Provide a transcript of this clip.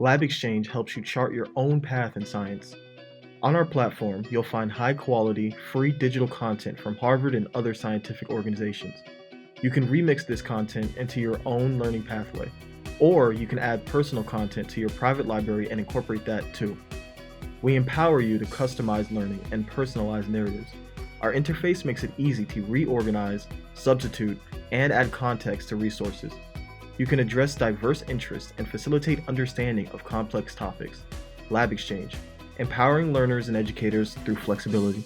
LabXchange helps you chart your own path in science. On our platform, you'll find high-quality, free digital content from Harvard and other scientific organizations. You can remix this content into your own learning pathway, or you can add personal content to your private library and incorporate that too. We empower you to customize learning and personalize narratives. Our interface makes it easy to reorganize, substitute, and add context to resources. You can address diverse interests and facilitate understanding of complex topics. LabXchange, empowering learners and educators through flexibility.